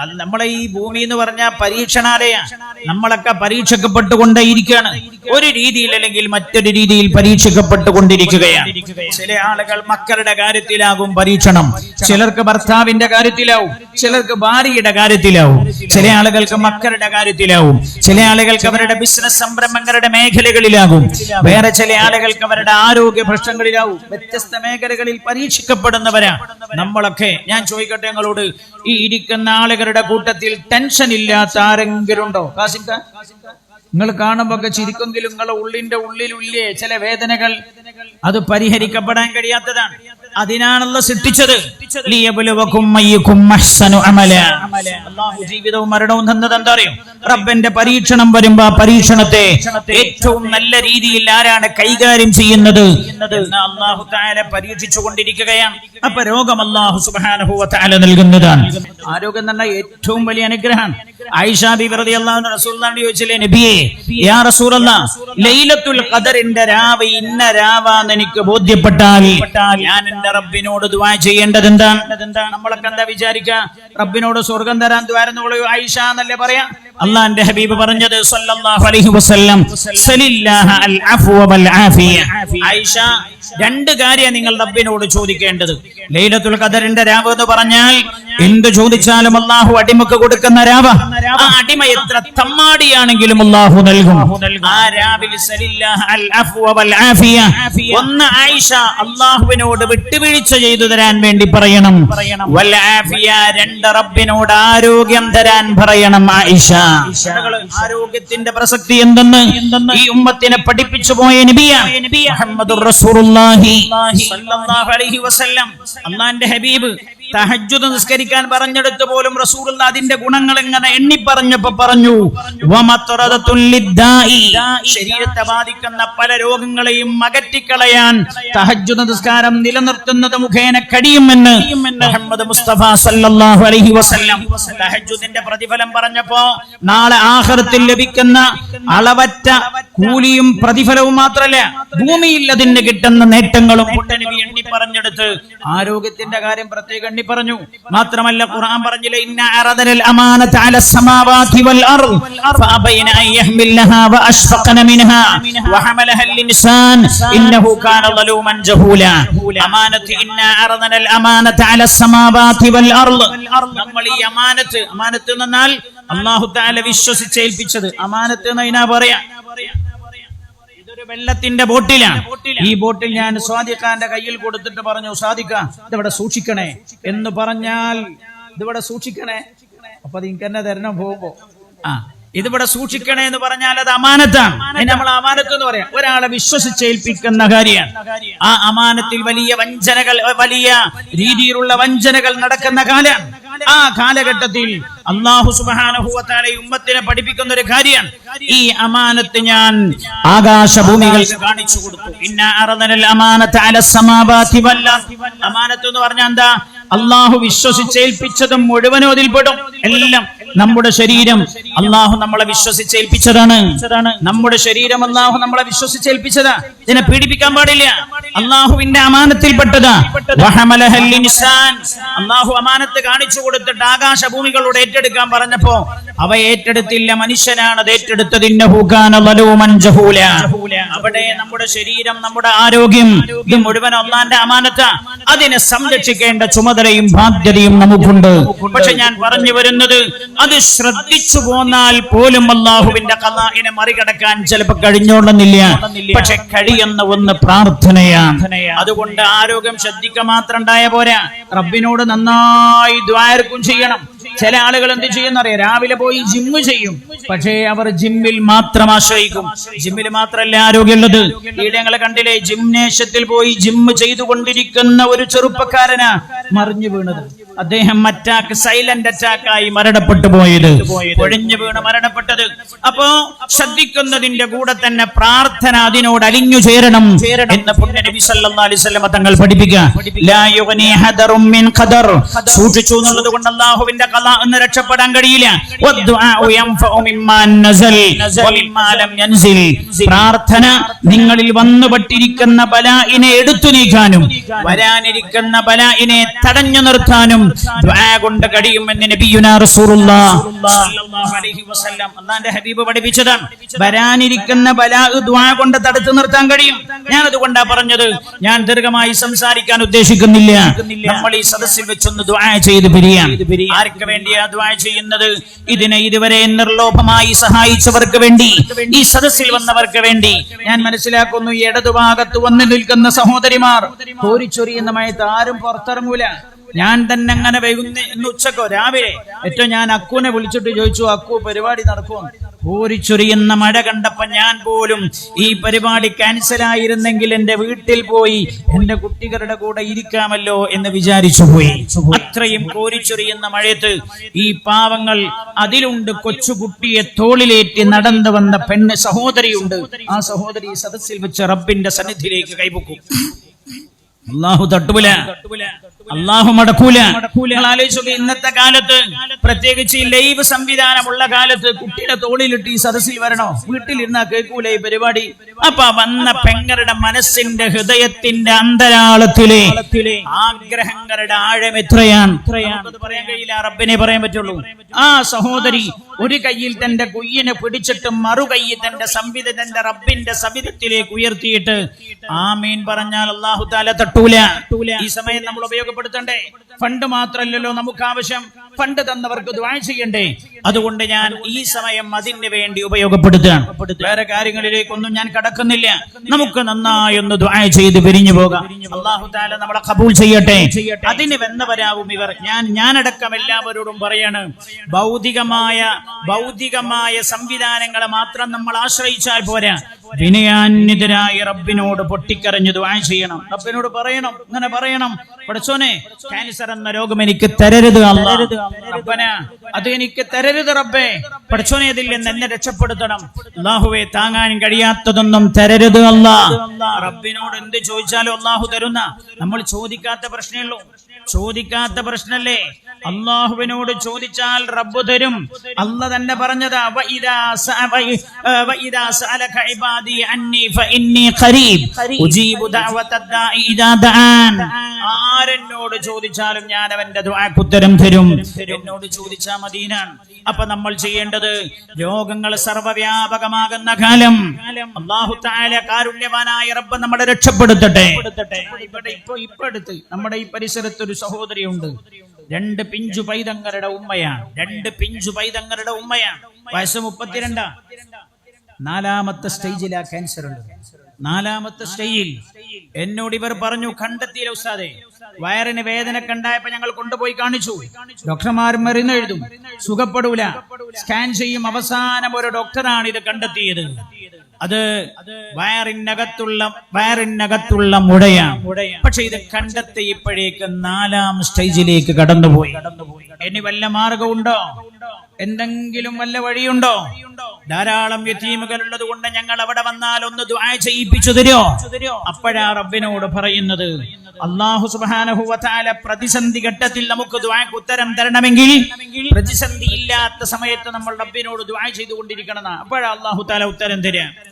അത് നമ്മളെ ഈ ഭൂമി എന്ന് പറഞ്ഞാൽ പരീക്ഷണാലയാണ്. നമ്മളൊക്കെ പരീക്ഷിക്കപ്പെട്ടുകൊണ്ടേയിരിക്കുകയാണ്. ഒരു രീതിയിൽ അല്ലെങ്കിൽ മറ്റൊരു രീതിയിൽ പരീക്ഷിക്കപ്പെട്ടുകൊണ്ടിരിക്കുകയാണ്. ചില ആളുകൾ മക്കളുടെ കാര്യത്തിലാകും പരീക്ഷണം, ചിലർക്ക് ഭർത്താവിന്റെ കാര്യത്തിലാവും, ചിലർക്ക് ഭാര്യയുടെ കാര്യത്തിലാവും, ചില ആളുകൾക്ക് മക്കളുടെ കാര്യത്തിലാവും, ചില ആളുകൾക്ക് അവരുടെ ബിസിനസ് സംരംഭങ്ങളുടെ മേഖലകളിലാകും, വേറെ ചില ആളുകൾക്ക് അവരുടെ ആരോഗ്യ പ്രശ്നങ്ങളിലാവും. വ്യത്യസ്ത മേഖലകളിൽ പരീക്ഷിക്കപ്പെടുന്നവരാണ് നമ്മളൊക്കെ. ഞാൻ ചോദിക്കട്ടെ നിങ്ങളോട്, ഈ ഇരിക്കുന്ന ആളുകളുടെ കൂട്ടത്തിൽ ടെൻഷൻ ഇല്ലാത്ത ആരെങ്കിലും ഉണ്ടോ? കാസിക്ക, നിങ്ങൾ കാണുമ്പോ ഒക്കെ ചിരിക്കെങ്കിലും നിങ്ങളെ ഉള്ളിന്റെ ഉള്ളിലുള്ളിലെ ചില വേദനകൾ അത് പരിഹരിക്കപ്പെടാൻ കഴിയാത്തതാണ്. അതിനാണല്ലോ സൃഷ്ടിച്ചത്. അല്ലാഹു ജീവിതവും മരണവും തന്നത് എന്താ അറിയോ? റബ്ബിന്റെ പരീക്ഷണം വരുമ്പോ ആ പരീക്ഷണത്തെ ഏറ്റവും നല്ല രീതിയിൽ ആരാണ് കൈകാര്യം ചെയ്യുന്നത് എന്ന് അല്ലാഹു തആല പരീക്ഷിച്ചു കൊണ്ടിരിക്കുകയാണ്. അപ്പൊ രോഗം അല്ലാഹു സുബ്ഹാനഹു വ തആല നൽകുന്നതാണ്. ആരോഗ്യം എന്ന് പറഞ്ഞാൽ ഏറ്റവും വലിയ അനുഗ്രഹമാണ്. ആയിഷ ബിബി റളിയല്ലാഹു അൻഹ റസൂലുള്ളാഹിയോട് ചോദിച്ചില്ലേ, നബിയേ യാ റസൂലല്ലാഹ്, ലൈലത്തുൽ ഖദറിന്റെ രാവ് ഇന്ന രാവാന്ന് എനിക്ക് ബോധ്യപ്പെട്ടാൽ ഞാൻ എന്റെ റബ്ബിനോട് ദുആ ചെയ്യേണ്ടത് എന്താണ്? നമ്മളൊക്കെ എന്താ വിചാരിക്കുക? റബ്ബിനോട് സ്വർഗം തരാൻ ദ്വാരന്നോളൂ ആയിഷ എന്നല്ലേ പറയാ? അല്ലാഹുവിന്റെ ഹബീബ് പറഞ്ഞത് സല്ലല്ലാഹു അലൈഹി വസല്ലം, സലില്ലാഹ അൽ അഫ്വ വൽ ആഫിയ. ആയിഷ, രണ്ട് കാര്യം നിങ്ങൾ റബ്ബിനോട് ചോദിക്കേണ്ടത്. ലൈലത്തുൽ ഖദറിന്റെ രാവ് എന്ന് പറഞ്ഞാൽ എന്ത് ചോദിച്ചാലും അല്ലാഹു അടിമക്ക് കൊടുക്കുന്ന രാവ്. ആ അടിമ എത്ര തമ്മാടിയാണെങ്കിലും അല്ലാഹു നൽകും. ആ രാവിൽ സലില്ലാഹ അൽ അഫ്വ വൽ ആഫിയ. ഒന്ന് ആയിഷ അല്ലാഹുവിനോട് വിട്ടുവീഴ്ച ചെയ്തു തരാൻ വേണ്ടി പറയണം. വൽ ആഫിയ, രണ്ട് റബ്ബിനോട് ആരോഗ്യം തരാൻ പറയണം. ആയിഷ, ആരോഗ്യത്തിന്റെ പ്രസക്തി എന്തെന്ന് ഈ ഉമ്മത്തിനെ പഠിപ്പിച്ചു പോയ നബിയാണ് മുഹമ്മദുർ റസൂലുള്ളാഹി സ്വല്ലല്ലാഹു അലൈഹി വസല്ലം. അല്ലാഹുവിന്റെ ഹബീബ് തഹജ്ജുദ് നിസ്കരിക്കാൻ പറഞ്ഞെടുത്ത് പോലും റസൂലുള്ള അതിന്റെ ഗുണങ്ങൾ എങ്ങനെ എണ്ണി പറഞ്ഞപ്പോ പറഞ്ഞു, ശരീരത്തെ ബാധിക്കുന്ന പല രോഗങ്ങളെയും അകറ്റിക്കളയാൻ തഹജ്ജുദ് നിസ്കാരം നിലനിർത്തുന്നത് മുഖേന കഴിയുമെന്ന് മുഹമ്മദ് മുസ്തഫ സല്ലല്ലാഹു അലൈഹി വസല്ലം. തഹജ്ജുദിന്റെ പ്രതിഫലം പറഞ്ഞപ്പോ നാളെ ആഖിറത്തിൽ ലഭിക്കുന്ന അളവറ്റ കൂലിയും പ്രതിഫലവും മാത്രമല്ല, ഭൂമിയിൽ അതിന് കിട്ടുന്ന നേട്ടങ്ങളും പുട്ടനബി എണ്ണി പറഞ്ഞെടുത്ത് ആരോഗ്യത്തിന്റെ കാര്യം പ്രത്യേകം പറഞ്ഞു. മാത്രമല്ല ഖുർആൻ പറഞ്ഞില്ലേ, ഇന്ന അറദനൽ അമാനത അലസ് സമാവാതി വൽ അർദ് ഫഅബൈന അൻ യഹ്മിലഹാ വഅശ്ഫഖന മിൻഹാ വഹമലഹൽ ഇൻസാൻ ഇന്നഹു കാന ളലൂമൻ ജഹൂല. അമാനത്ത്, ഇന്ന അറദനൽ അമാനത അലസ് സമാവാതി വൽ അർദ്. നമ്മൾ ഈ അമാനത്ത് എന്നാൽ അല്ലാഹു തആല വിശ്വസിച്ചേൽപ്പിച്ചത് അമാനത്ത് എന്നതിനാ പറയാ. ഇതൊരു വെള്ളത്തിന്റെ ബോട്ടിലാണ്. ഈ ബോട്ടിൽ ഞാൻ സ്വാദിഖാന്റെ കയ്യിൽ കൊടുത്തിട്ട് പറഞ്ഞു, സ്വാദിഖ ഇതിവിടെ സൂക്ഷിക്കണേ എന്ന് പറഞ്ഞാൽ ഇതിവിടെ സൂക്ഷിക്കണേ, അപ്പൊ അത് എനിക്ക് തന്നെ തരണം പോകുമ്പോ ഇതിവിടെ സൂക്ഷിക്കണേ എന്ന് പറഞ്ഞാൽ അത് അമാനത്താണ്. നമ്മൾ അമാനത്ത് എന്ന് പറയാം. ഒരാളെ വിശ്വസിച്ചേൽപ്പിക്കുന്ന കാര്യമാണ്. ആ അമാനത്തിൽ വലിയ വഞ്ചനകൾ, വലിയ രീതിയിലുള്ള വഞ്ചനകൾ നടക്കുന്ന കാലമാണ്. ആ കാലഘട്ടത്തിൽ അല്ലാഹു സുബ്ഹാനഹു വ തആല ഉമ്മത്തിനെ പഠിപ്പിക്കുന്ന ഒരു കാര്യമാണ്, ഈ അമാനത്ത് ഞാൻ ആകാശഭൂമികൾക്ക് കാണിച്ചു കൊടുത്തു. ഇന്ന അറദനൽ അമാനത അലസ് സമാവാതി വൽ അർദ്. അമാനത്ത് എന്ന് പറഞ്ഞാൽ എന്താ? അല്ലാഹു വിശ്വസിച്ചേൽപ്പിച്ചതും മുഴുവനും അതിൽപ്പെടും. എല്ലാം നമ്മുടെ ശരീരം അല്ലാഹു നമ്മളെ വിശ്വസിച്ചേൽപ്പിച്ചതാണ്. നമ്മുടെ ശരീരം അല്ലാഹു നമ്മളെ വിശ്വസിച്ചേൽപ്പിച്ചതാ. ഇതിനെ പീഡിപ്പിക്കാൻ പാടില്ല. അല്ലാഹുവിന്റെ അമാനത്തിൽപ്പെട്ടതാ. വഹമലഹൽ ഇൻസാൻ. അല്ലാഹു അമാനത്ത് കാണിച്ചു കൊടുത്തിട്ട് ആകാശഭൂമികളോട് ഏറ്റെടുക്കാൻ പറഞ്ഞപ്പോ അവ ഏറ്റെടുത്തില്ല, മനുഷ്യനാണ് അത് ഏറ്റെടുത്തത്. ഇന്നഹു കാന ളലൂമൻ ജഹൂല. അവിടെ നമ്മുടെ ശരീരം, നമ്മുടെ ആരോഗ്യം, ഇത് മുഴുവൻ അല്ലാഹുവിന്റെ അമാനത്താ. അതിനെ സംരക്ഷിക്കേണ്ട ചുമതലയും ബാധ്യതയും നമുക്കുണ്ട്. പക്ഷെ ഞാൻ പറഞ്ഞു വരുന്നത്, അത് ശ്രദ്ധിച്ചു പോന്നാൽ പോലും അല്ലാഹുവിന്റെ ഖളാഇനെ മറികടക്കാൻ ചിലപ്പോൾ കഴിഞ്ഞോളുന്നില്ല. പക്ഷെ കഴിയുന്ന ഒന്ന് പ്രാർത്ഥനയാണ്. അതുകൊണ്ട് ആരോഗ്യം ശ്രദ്ധിക്കുക മാത്രം ഉണ്ടായ പോരാ, റബ്ബിനോട് നന്നായി ദ്വാരക്കും ചെയ്യണം. ചില ആളുകൾ എന്ത് ചെയ്യുന്നറിയാം, രാവിലെ പോയി ജിമ്മ് ചെയ്യും, പക്ഷേ അവർ ജിമ്മിൽ മാത്രം ആശ്രയിക്കും. ജിമ്മിൽ മാത്രമല്ല ആരോഗ്യമുള്ളത്. ഈടങ്ങളെ കണ്ടില്ലേ, ജിംനേഷ്യത്തിൽ പോയി ജിമ്മ് ചെയ്തുകൊണ്ടിരിക്കുന്ന ഒരു ചെറുപ്പക്കാരനാ മറിഞ്ഞു വീണത്. അദ്ദേഹം അറ്റാക്ക്, സൈലന്റ് അറ്റാക്കായി മരണപ്പെട്ടു പോയത്, പൊഴിഞ്ഞു വീണ് മരണപ്പെട്ടത്. അപ്പോ ശ്രദ്ധിക്കുന്നതിന്റെ കൂടെ തന്നെ പ്രാർത്ഥന അതിനോട് അലിഞ്ഞു ചേരണം എന്ന് പുണ്യനബി സല്ലല്ലാഹു അലൈഹി വസല്ലം തങ്ങൾ പഠിപ്പിക്കുക. ലാ യുഗ്നി ഹദറും മിൻ ഖദർ. സൂക്ഷിച്ചു എന്നുള്ളത് കൊണ്ട് അല്ലാഹുവിന്റെ ഖദർ ഖളാ എന്ന് രക്ഷപ്പെടാൻ കഴിയില്ല. വദ്ദുആഉ യൻഫഉ മിമ്മാ നസൽ വമിമ്മാ ലം യൻസിൽ. പ്രാർത്ഥന നിങ്ങളിൽ വന്നുപെട്ടിരിക്കുന്ന ബലാഇനെ എടുത്തു നീക്കാനും വരാനിരിക്കുന്ന ബലാഇനെ തടഞ്ഞു നിർത്താനും ദുആ കൊണ്ട് കഴിയുമെന്ന് നബിയുനാ റസൂലുള്ളാഹി സ്വല്ലല്ലാഹു അലൈഹി വസല്ലം അല്ലാഹുവിന്റെ ഹബീബ് പഠിപ്പിച്ചതാണ്. വരാനിരിക്കുന്ന ബലാ ദുആ കൊണ്ട് തടുത്തു നിർത്താൻ കഴിയും. ഞാൻ അതുകൊണ്ടാ പറഞ്ഞത്. ഞാൻ ദീർഘമായി സംസാരിക്കാൻ ഉദ്ദേശിക്കുന്നില്ല. നമ്മൾ ഈ സദസ്സിൽ വെച്ചൊന്ന് ദുആ ചെയ്ത് പിരിയാം. ആർക്ക് വേണ്ടിയാ ദുആ ചെയ്യുന്നത്? ഇതിനെ ഇതുവരെ നിർലോഭമായി സഹായിച്ചവർക്ക് വേണ്ടി, ഈ സദസ്സിൽ വന്നവർക്ക് വേണ്ടി. ഞാൻ മനസ്സിലാക്കുന്നു ഈ ഇടതുഭാഗത്ത് വന്നു നിൽക്കുന്ന സഹോദരിമാർ കോരിച്ചൊരിയുന്ന മഴയത്ത് ആരും പുറത്തിറങ്ങൂല. ഞാൻ തന്നെ അങ്ങനെ വൈകുന്ന ഉച്ചക്കോ രാവിലെ ഏറ്റവും ഞാൻ അക്കുവിനെ വിളിച്ചിട്ട് ചോദിച്ചു, അക്കു പരിപാടി നടക്കുമോ? കോരിച്ചൊരിയുന്ന മഴ കണ്ടപ്പോ ഞാൻ പോലും ഈ പരിപാടി ക്യാൻസൽ ആയിരുന്നെങ്കിൽ എന്റെ വീട്ടിൽ പോയി എന്റെ കുട്ടികളുടെ കൂടെ ഇരിക്കാമല്ലോ എന്ന് വിചാരിച്ചു പോയി. അത്രയും കോരിച്ചൊരിയുന്ന മഴയത്ത് ഈ പാവങ്ങൾ, അതിലുണ്ട് കൊച്ചുകുട്ടിയെ തോളിലേറ്റി നടന്നു വന്ന പെണ്ണ് സഹോദരിയുണ്ട്. ആ സഹോദരി സദസ്സിൽ വെച്ച് റബ്ബിന്റെ സന്നിധിയിലേക്ക് കൈപൊക്കും. അല്ലാഹു തട്ടൂല, അല്ലാഹു മടക്കൂല. ആലോചിച്ചോക്കെ, ഇന്നത്തെ കാലത്ത് പ്രത്യേകിച്ച് ഈ ലൈവ് സംവിധാനമുള്ള കാലത്ത് കുട്ടിയുടെ തോളിലിട്ട് ഈ സദസ്സിൽ വരണോ? വീട്ടിലിരുന്നാ കേൾക്കൂല ഈ പരിപാടി. അപ്പൊ വന്ന പെങ്ങളുടെ മനസ്സിന്റെ ഹൃദയത്തിന്റെ അന്തരാളത്തിലെ ആഗ്രഹങ്ങളുടെ ആഴം എത്രയാണ് പറയാൻ കഴിയില്ല. റബ്ബിനെ പറയാൻ പറ്റുള്ളൂ. ആ സഹോദരി ഒരു കയ്യിൽ തന്റെ കുയ്യനെ പിടിച്ചിട്ട് മറു കയ്യിൽ തന്റെ റബ്ബിന്റെ സവിധത്തിലേക്ക് ഉയർത്തിയിട്ട് ആമീൻ പറഞ്ഞാൽ അല്ലാഹു തആല തട്ടൂല. ഈ സമയം നമ്മൾ ഉപയോഗപ്പെടുത്തണ്ടേ? ഫണ്ട് മാത്രമല്ലല്ലോ നമുക്ക് ആവശ്യം, ഫണ്ട് തന്നവർക്ക് ദുആ ചെയ്യണ്ടേ? അതുകൊണ്ട് ഞാൻ ഈ സമയം അതിന് വേണ്ടി ഉപയോഗപ്പെടുത്തുകയാണ്. വേറെ കാര്യങ്ങളിലേക്കൊന്നും ഞാൻ കടക്കുന്നില്ല. നമുക്ക് നന്നായി ഒന്ന് ദുആ ചെയ്ത് പിരിഞ്ഞു പോകാം. അല്ലാഹു തആല നമ്മളെ ഖബൂൽ ചെയ്യട്ടെ. അതിന് വന്നവരാവും ഇവർ. ഞാനടക്കം എല്ലാവരോടും പറയാണ്, ഭൗതികമായ സംവിധാനങ്ങളെ മാത്രം നമ്മൾ ആശ്രയിച്ചാൽ പോരാ. വിനയാന്വിതരായ റബ്ബിനോട് പൊട്ടിക്കരഞ്ഞു ദുആ ചെയ്യണം. റബ്ബിനോട് പറയണം, ഇങ്ങനെ പറയണം, പടച്ചോനെ ക്യാൻസർ എന്ന രോഗം എനിക്ക് തരരുത് അല്ലാഹ്. റബ്ബന അത് എനിക്ക് തരരുത് റബ്ബേ. പടച്ചോനെ അതിൽ നിന്ന് എന്നെ രക്ഷപ്പെടുത്തണം. അല്ലാഹുവേ താങ്ങാൻ കഴിയാത്തതൊന്നും തരരുത് അല്ലാഹ്. റബ്ബിനോട് എന്ത് ചോദിച്ചാലും അല്ലാഹു തരുന്ന. നമ്മൾ ചോദിക്കാത്ത പ്രശ്നമല്ലോ, ചോദിക്കാത്ത പ്രശ്നല്ലേ? അല്ലാഹുവിനോട് ചോദിച്ചാൽ റബ്ബ് തരും. അല്ലാഹ് തന്നെ പറഞ്ഞതാ, വഇദാ സഅലക ഇബാദി അന്നി ഫഇന്നി ഖരീബ് ഉജീബു ദഅവതദ് ദാഇ ഇദാ ദഅൻ. ആരെന്നോട് ചോദിച്ചാലും ഞാൻ അവന്റെ ദുആക്ക് ഉത്തരം തരും. എന്നോട് ചോദിച്ചാൽ മദീനാണ്. അപ്പൊ നമ്മൾ ചെയ്യേണ്ടത്, രോഗങ്ങൾ സർവ്വവ്യാപകമാകുന്ന കാലം അല്ലാഹു തആല കാരുണ്യവാനായ റബ്ബ് നമ്മളെ രക്ഷപ്പെടുത്തട്ടെ. ഇപ്പൊ അടുത്ത് നമ്മുടെ ഈ പരിസരത്ത് ഒരു സഹോദരിയുണ്ട്. 2 പിഞ്ചു പൈതങ്ങളുടെ ഉമ്മയാണ്. 2 പിഞ്ചു പൈതങ്ങളുടെ ഉമ്മയാണ്. വയസ്സ് 32. 4ാമത്തെ സ്റ്റേജിലാ ക്യാൻസർ ഉണ്ട്. 4ാമത്തെ സ്റ്റേജിൽ എന്നോട് ഇവർ പറഞ്ഞു, കണ്ടെത്തിയില്ല ഉസ്താദേ, വയറിന് വേദന കണ്ടായപ്പോ ഞങ്ങൾ കൊണ്ടുപോയി കാണിച്ചു. ഡോക്ടർമാർ മരുന്ന് എഴുതും, സുഖപ്പെടൂല, സ്കാൻ ചെയ്യും. അവസാനം ഒരു ഡോക്ടറാണ് ഇത് കണ്ടെത്തിയത്. അത് വയറിനകത്തുള്ള മുഴയാണ്. പക്ഷെ ഇത് കണ്ടെത്തിയപ്പോഴേക്ക് 4ാം സ്റ്റേജിലേക്ക് കടന്നുപോയി. ഇനി വല്ല മാർഗമുണ്ടോ? എന്തെങ്കിലും വല്ല വഴിയുണ്ടോ? ധാരാളം യതീമുകൾ ഉള്ളത് കൊണ്ട് ഞങ്ങൾ അവിടെ വന്നാൽ ഒന്ന് ദുആ ചെയ്യിപ്പിച്ചു തരുമോ? അപ്പോഴാ റബ്ബിനോട് പറയുന്നത്, അല്ലാഹു സുബ്ഹാനഹു വ തആല പ്രതിസന്ധി ഘട്ടത്തിൽ നമുക്ക് ദുആക്ക് ഉത്തരം തരണമെങ്കിൽ പ്രതിസന്ധി ഇല്ലാത്ത സമയത്ത് നമ്മൾ റബ്ബിനോട് ദുആ ചെയ്തുകൊണ്ടിരിക്കണം. അപ്പോഴാ അല്ലാഹു തആല ഉത്തരം തരിക.